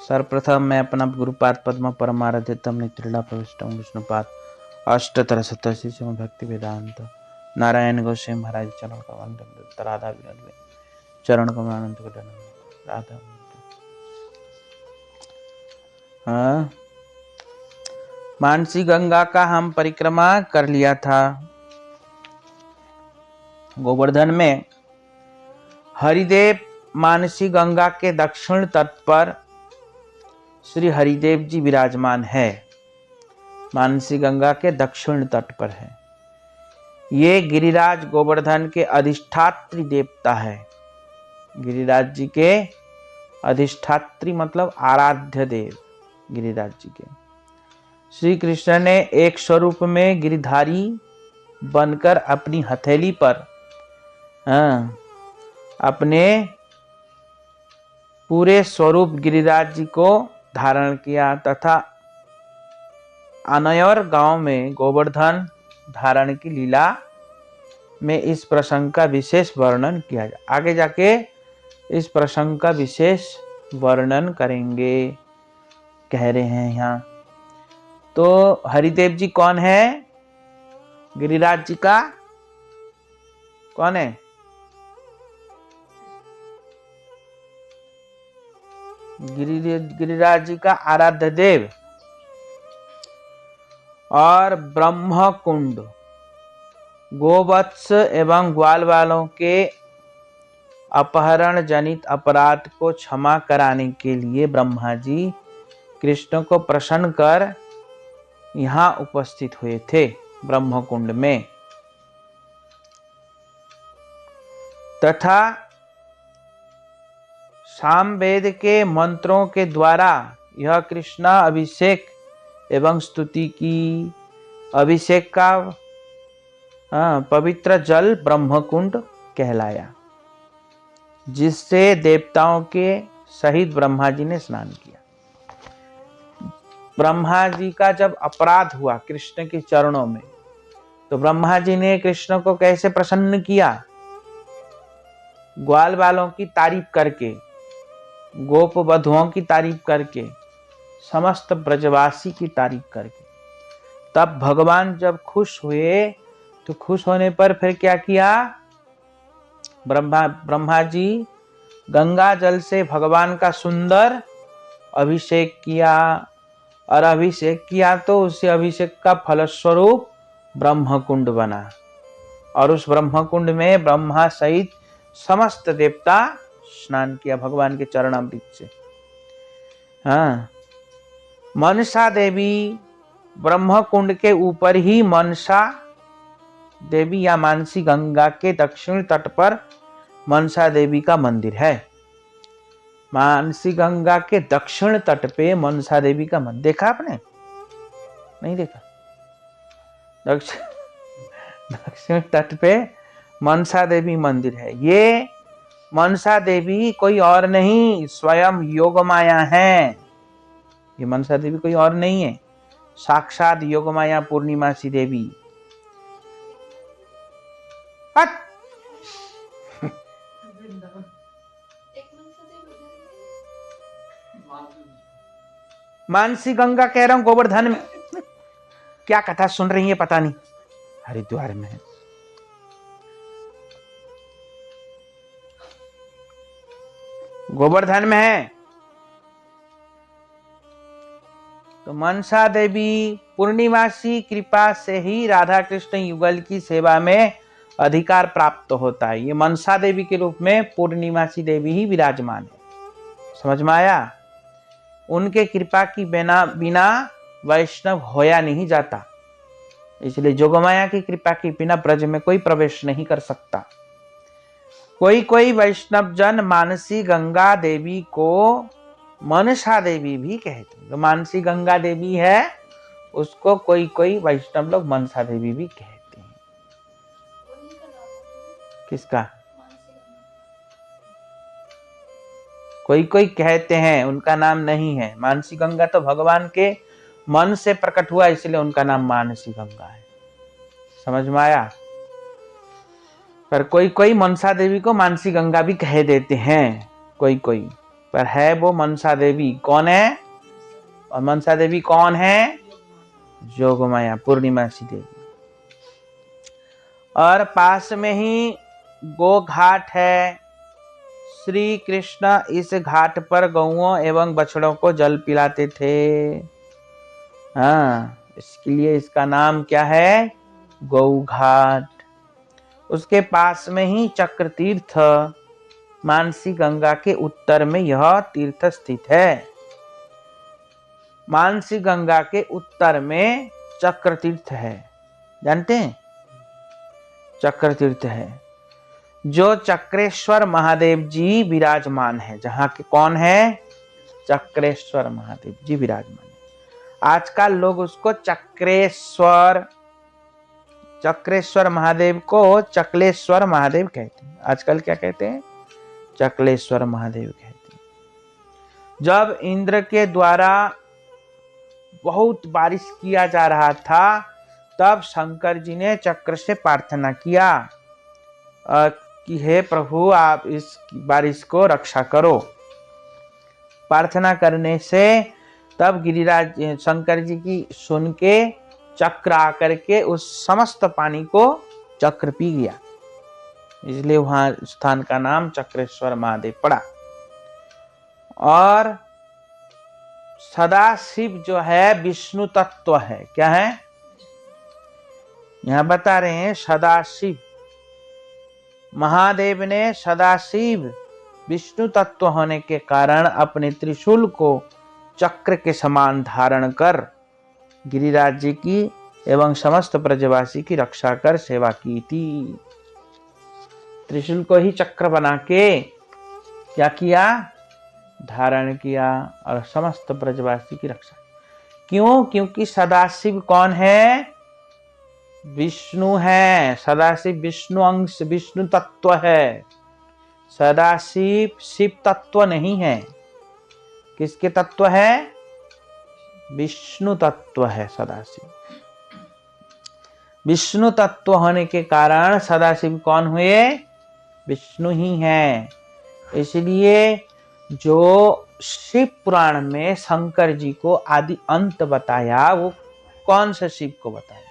सर्वप्रथम मैं अपना गुरुपाद पद्म परमाराध्यतम नित्रिला प्रविष्टम विष्णुपाद अष्टतर सतसी भक्ति वेदांत नारायण गोस्वामी महाराज चरण कमल राधा विनोद चरण कमलानंद राधा। हाँ, मानसी गंगा का हम परिक्रमा कर लिया था। गोवर्धन में हरिदेव मानसी गंगा के दक्षिण तट पर श्री हरिदेव जी विराजमान है। मानसी गंगा के दक्षिण तट पर है। ये गिरिराज गोवर्धन के अधिष्ठात्री देवता है। गिरिराज जी के अधिष्ठात्री मतलब आराध्य देव गिरिराज जी के। श्री कृष्ण ने एक स्वरूप में गिरिधारी बनकर अपनी हथेली पर अपने पूरे स्वरूप गिरिराज जी को धारण किया तथा अनयोर गांव में गोवर्धन धारण की लीला में इस प्रसंग का विशेष वर्णन किया जाए। आगे जाके इस प्रसंग का विशेष वर्णन करेंगे कह रहे हैं यहाँ। तो हरिदेव जी कौन है? गिरिराज जी का कौन है? गिरिराज जी का आराध्य देव और ब्रह्म कुंड गोवत्स एवं ग्वाल वालों के अपहरण जनित अपराध को क्षमा कराने के लिए ब्रह्मा जी कृष्ण को प्रसन्न कर यहाँ उपस्थित हुए थे ब्रह्म कुंड में। तथा सामवेद के मंत्रों के द्वारा यह कृष्णा अभिषेक एवं स्तुति की अभिषेक का पवित्र जल ब्रह्मकुंड कहलाया, जिससे देवताओं के सहित ब्रह्मा जी ने स्नान किया। ब्रह्मा जी का जब अपराध हुआ कृष्ण के चरणों में, तो ब्रह्मा जी ने कृष्ण को कैसे प्रसन्न किया? ग्वाल वालों की तारीफ करके, गोप वधुओं की तारीफ करके, समस्त ब्रजवासी की तारीफ करके। तब भगवान जब खुश हुए तो खुश होने पर फिर क्या किया? ब्रह्मा जी गंगा जल से भगवान का सुंदर अभिषेक किया और अभिषेक किया तो उसे अभिषेक का फलस्वरूप ब्रह्मकुंड बना और उस ब्रह्मकुंड में ब्रह्मा सहित समस्त देवता स्नान किया भगवान के चरणामृत से। हाँ, मनसा देवी ब्रह्मकुंड के ऊपर ही मनसा देवी या मानसी गंगा के दक्षिण तट पर मनसा देवी का मंदिर है। मानसी गंगा के दक्षिण तट पे मनसा देवी का मंदिर देखा आपने? नहीं देखा? दक्षिण तट पे मनसा देवी मंदिर है। ये मनसा देवी कोई और नहीं, स्वयं योगमाया है। ये मनसा देवी कोई और नहीं है, साक्षात योगमाया पूर्णिमासी देवी। मानसी गंगा कह रहा हूं गोवर्धन में। क्या कथा सुन रही है पता नहीं, हरिद्वार में है। गोवर्धन में है। तो मनसा देवी पूर्णिमासी कृपा से ही राधा कृष्ण युगल की सेवा में अधिकार प्राप्त होता है। ये मनसा देवी के रूप में पूर्णिमासी देवी ही विराजमान है। समझ में आया? उनके कृपा की बिना वैष्णव होया नहीं जाता। इसलिए जोगमाया की कृपा के बिना ब्रज में कोई प्रवेश नहीं कर सकता। कोई वैष्णव जन मानसी गंगा देवी को मनसा देवी भी कहते हैं। जो मानसी गंगा देवी है उसको कोई वैष्णव लोग मनसा देवी भी कहते हैं। किसका? कोई कहते हैं, उनका नाम नहीं है। मानसी गंगा तो भगवान के मन से प्रकट हुआ, इसलिए उनका नाम मानसी गंगा है। समझ में आया? पर कोई मनसा देवी को मानसी गंगा भी कह देते हैं कोई, पर है वो मनसा देवी। कौन है? और मनसा देवी कौन है? जोगमाया पूर्णिमासी देवी। और पास में ही गो घाट है। श्री कृष्ण इस घाट पर गौओं एवं बछड़ों को जल पिलाते थे। हाँ, इसके लिए इसका नाम क्या है? गौ घाट। उसके पास में ही चक्र तीर्थ, मानसी गंगा के उत्तर में यह तीर्थ स्थित है। मानसी गंगा के उत्तर में चक्र तीर्थ है, जानते हैं? चक्र तीर्थ है जो चक्रेश्वर महादेव जी विराजमान है। जहां के कौन है? चक्रेश्वर महादेव जी विराजमान है। आजकल लोग उसको चक्रेश्वर महादेव को चकलेश्वर महादेव कहते हैं। आजकल क्या कहते हैं? चकलेश्वर महादेव कहते हैं। जब इंद्र के द्वारा बहुत बारिश किया जा रहा था, तब शंकर जी ने चक्र से प्रार्थना किया कि हे प्रभु, आप इस बारिश को रक्षा करो। प्रार्थना करने से तब गिरिराज शंकर जी की सुन के चक्र आकर के उस समस्त पानी को चक्र पी गया। इसलिए वहां स्थान का नाम चक्रेश्वर महादेव पड़ा। और सदाशिव जो है विष्णु तत्व है। क्या है? यहां बता रहे हैं सदाशिव। महादेव ने सदाशिव विष्णु तत्व होने के कारण अपने त्रिशूल को चक्र के समान धारण कर गिरिराज जी की एवं समस्त ब्रजवासी की रक्षा कर सेवा की थी। त्रिशूल को ही चक्र बना के क्या किया? धारण किया और समस्त ब्रजवासी की रक्षा। क्यों? क्योंकि सदाशिव कौन है? विष्णु है। सदाशिव विष्णु अंश, विष्णु तत्व है। सदाशिव शिव तत्व नहीं है। किसके तत्व है? विष्णु तत्व है सदाशिव। विष्णु तत्व होने के कारण सदाशिव कौन हुए? विष्णु ही हैं। इसलिए जो शिव पुराण में शंकर जी को आदि अंत बताया, वो कौन से शिव को बताया?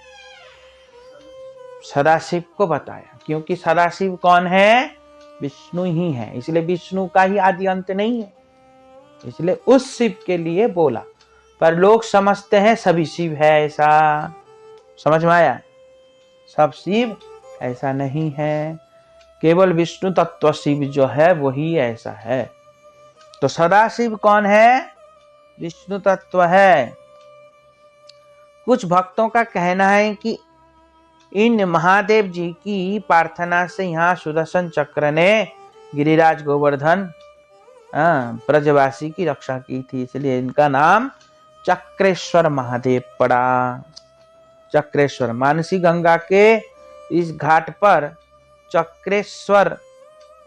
सदाशिव को बताया। क्योंकि सदाशिव कौन है? विष्णु ही है। इसलिए विष्णु का ही आदि अंत नहीं है, इसलिए उस शिव के लिए बोला। पर लोग समझते हैं सभी शिव है, ऐसा समझ में आया? सब शिव ऐसा नहीं है, केवल विष्णु तत्व शिव जो है वही ऐसा है। तो सदाशिव कौन है? विष्णु तत्व है। कुछ भक्तों का कहना है कि इन महादेव जी की प्रार्थना से यहाँ सुदर्शन चक्र ने गिरिराज गोवर्धन ब्रजवासी की रक्षा की थी, इसलिए इनका नाम चक्रेश्वर महादेव पड़ा। चक्रेश्वर, मानसी गंगा के इस घाट पर चक्रेश्वर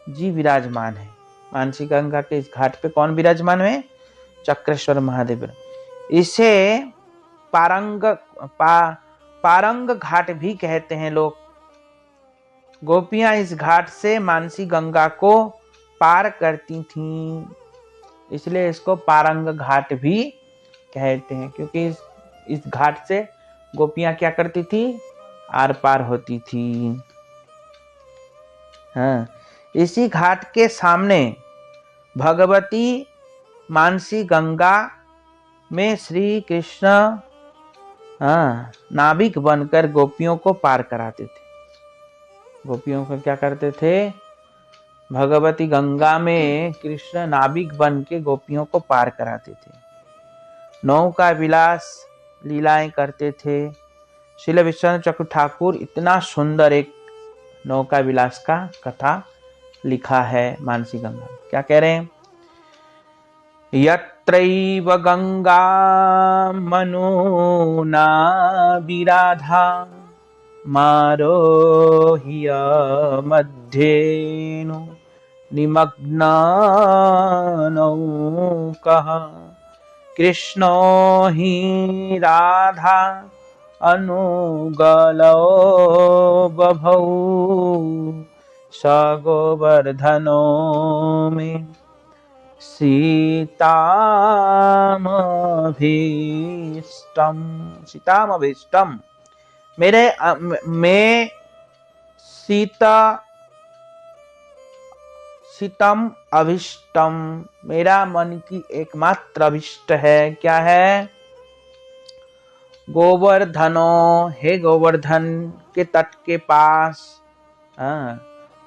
जी विराजमान है। मानसी गंगा के इस घाट पे कौन विराजमान है? चक्रेश्वर महादेव। इसे पारंग घाट भी कहते हैं लोग। गोपियां इस घाट से मानसी गंगा को पार करती थीं, इसलिए इसको पारंग घाट भी कहते हैं। क्योंकि इस घाट से गोपियां क्या करती थी? आर पार होती थी। हाँ, इसी घाट के सामने भगवती मानसी गंगा में श्री कृष्ण नाविक बनकर गोपियों को पार कराते थे। गोपियों को क्या करते थे? भगवती गंगा में कृष्ण नाविक बन के गोपियों को पार कराते थे। नौका विलास लीलाएं करते थे। श्रील विश्वनाथ चक्रवर्ती ठाकुर इतना सुंदर एक नौका विलास का कथा लिखा है मानसी गंगा। क्या कह रहे हैं? यत्रैव गंगा मनोना विराधा मारोह्य मध्येनु निमग्ना नौकः कृष्णो हि राधा अनुगलो बभौ स गोवर्धनो में सीतामभीष्टम। सीतामभीष्टम, मेरे मैं सीता सीतम अभिष्टम, मेरा मन की एकमात्र अभिष्ट है। क्या है? गोवर्धनो, हे गोवर्धन के तट के पास,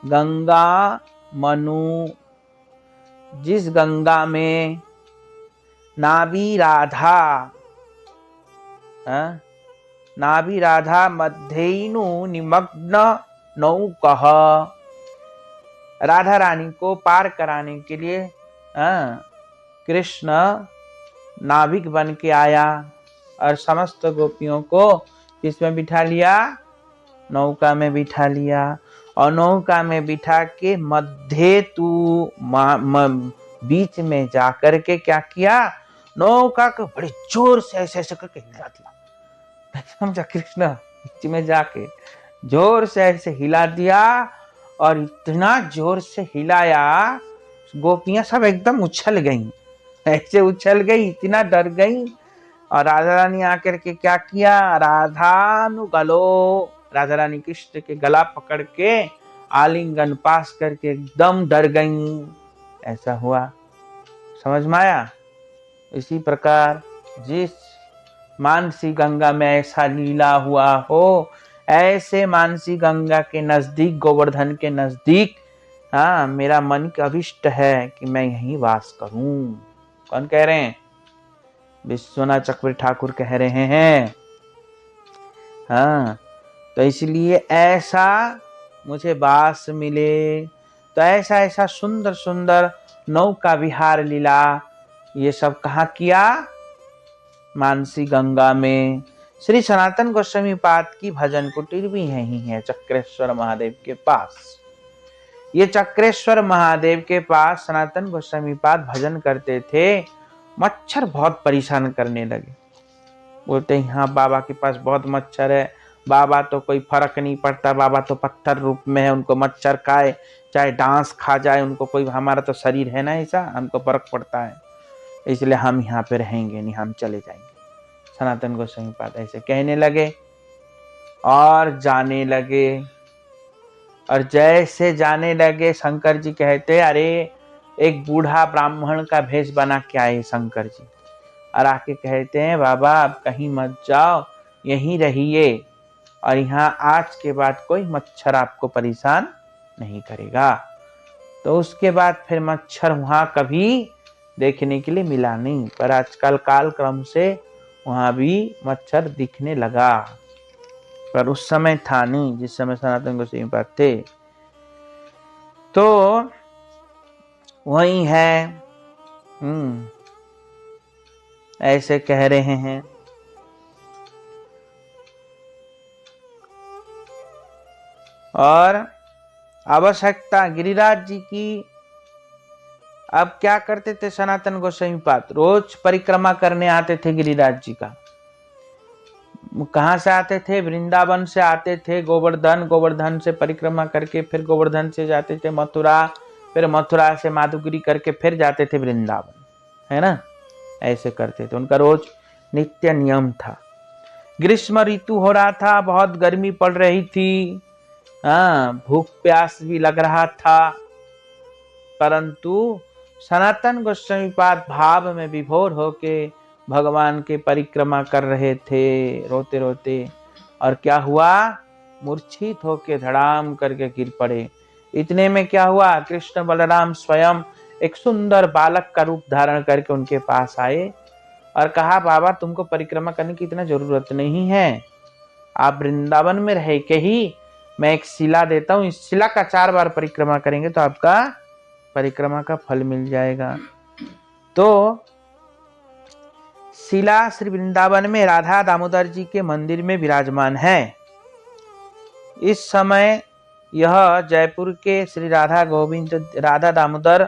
गंगा मनु, जिस गंगा में नाभि राधा, नाभि राधा मध्येनु निमग्न नौकः, राधा रानी को पार कराने के लिए कृष्ण नाविक बन के आया और समस्त गोपियों को किसमें बिठा लिया? नौका में बिठा लिया। और नौका में बिठा के मध्य तू बीच में जाकर के क्या किया? नौका को बड़े जोर से ऐसे ऐसे करके हिला दिया। समझा? कृष्ण बीच में जाके जोर से ऐसे हिला दिया और इतना जोर से हिलाया, गोपियां सब एकदम उछल गईं, ऐसे उछल गई, इतना डर गई। और राधा रानी आकर के क्या किया? राधानुगलो, राधा रानी कृष्ण के गला पकड़ के आलिंगन पास करके एकदम डर गई। ऐसा हुआ, समझ में आया? इसी प्रकार जिस मानसी गंगा में ऐसा लीला हुआ हो, ऐसे मानसी गंगा के नजदीक, गोवर्धन के नजदीक, मेरा मन का अभिष्ट है कि मैं यहीं वास करूं। कौन कह रहे हैं? विश्वनाथ चक्रवर्ती ठाकुर कह रहे हैं। तो इसलिए ऐसा मुझे वास मिले, तो ऐसा ऐसा सुंदर सुंदर नौका विहार लीला ये सब कहाँ किया? मानसी गंगा में। श्री सनातन गोस्वामी पाद की भजन कुटीर भी यही है, चक्रेश्वर महादेव के पास। ये चक्रेश्वर महादेव के पास सनातन गोस्वामी पाद भजन करते थे। मच्छर बहुत परेशान करने लगे, बोलते यहाँ बाबा के पास बहुत मच्छर है, बाबा तो कोई फर्क नहीं पड़ता, बाबा तो पत्थर रूप में है, उनको मच्छर खाए चाहे डांस खा जाए उनको कोई, हमारा तो शरीर है ना ऐसा, हमको फर्क पड़ता है, इसलिए हम यहाँ पे रहेंगे नहीं, हम चले जाएंगे। सनातन गोस्वामी पाद ऐसे कहने लगे और जाने लगे। और जैसे जाने लगे, शंकर जी कहते अरे एक बूढ़ा ब्राह्मण का भेष बना के आए शंकर जी, और आके कहते हैं बाबा आप कहीं मत जाओ, यहीं रहिए, और यहाँ आज के बाद कोई मच्छर आपको परेशान नहीं करेगा। तो उसके बाद फिर मच्छर वहां कभी देखने के लिए मिला नहीं, पर आजकल काल क्रम से वहां भी मच्छर दिखने लगा, पर उस समय था नहीं जिस समय सनातन गोस्वामी पाद थे। तो वही है, ऐसे कह रहे हैं। और आवश्यकता गिरिराज जी की, अब क्या करते थे सनातन गोस्वामी पाद? रोज परिक्रमा करने आते थे गिरिराज जी का। कहाँ से आते थे? वृंदावन से आते थे, गोवर्धन, गोवर्धन से परिक्रमा करके फिर गोवर्धन से जाते थे मथुरा, फिर मथुरा से माधुगिरी करके फिर जाते थे वृंदावन, है ना? ऐसे करते थे, उनका रोज नित्य नियम था। ग्रीष्म ऋतु हो रहा था, बहुत गर्मी पड़ रही थी, भूख प्यास भी लग रहा था, परंतु सनातन गोस्वामी पाद भाव में विभोर होके भगवान के परिक्रमा कर रहे थे रोते रोते। और क्या हुआ? मूर्छित होके धड़ाम करके गिर पड़े। इतने में क्या हुआ? कृष्ण बलराम स्वयं एक सुंदर बालक का रूप धारण करके उनके पास आए और कहा बाबा तुमको परिक्रमा करने की इतना जरूरत नहीं है, आप वृंदावन में रह के ही मैं एक शिला देता हूँ, इस शिला का 4 बार परिक्रमा करेंगे तो आपका परिक्रमा का फल मिल जाएगा। तो शिला श्री वृंदावन में राधा दामोदर जी के मंदिर में विराजमान है। इस समय यह जयपुर के श्री राधा दामोदर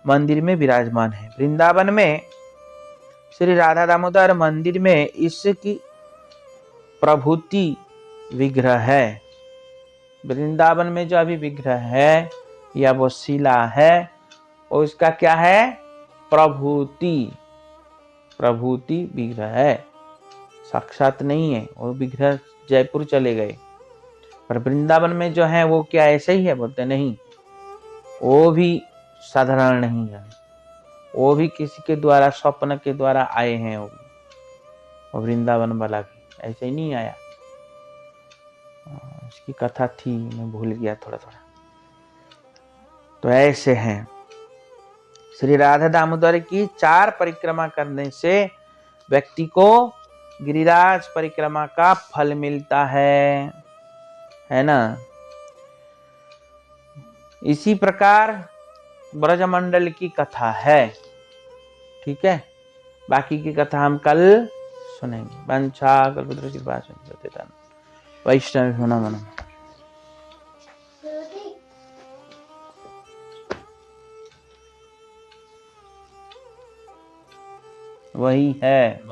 मंदिर में विराजमान है। वृंदावन में श्री राधा दामोदर मंदिर में इसकी प्रभूति विग्रह है। वृंदावन में जो अभी विग्रह है या वो शिला है, वो इसका क्या है? प्रभूति, प्रभूति विग्रह है, साक्षात नहीं है। वो विग्रह जयपुर चले गए, पर वृंदावन में जो है वो क्या ऐसे ही है? बोलते नहीं, वो भी साधारण नहीं है, वो भी किसी के द्वारा, स्वप्न के द्वारा आए हैं। वो भी, और वृंदावन वाला भी ऐसे ही नहीं आया। इसकी कथा थी, मैं भूल गया थोड़ा थोड़ा। तो ऐसे हैं श्री राधा दामोदर की 4 परिक्रमा करने से व्यक्ति को गिरिराज परिक्रमा का फल मिलता है ना। इसी प्रकार ब्रजमंडल की कथा है, ठीक है। बाकी की कथा हम कल सुनेंगे। वंशा कल्पतरु कृपा सिंधु वैष्णव नमो नमः। वही है।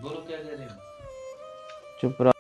बोलो क्या कह रहे हो? चुप रहो।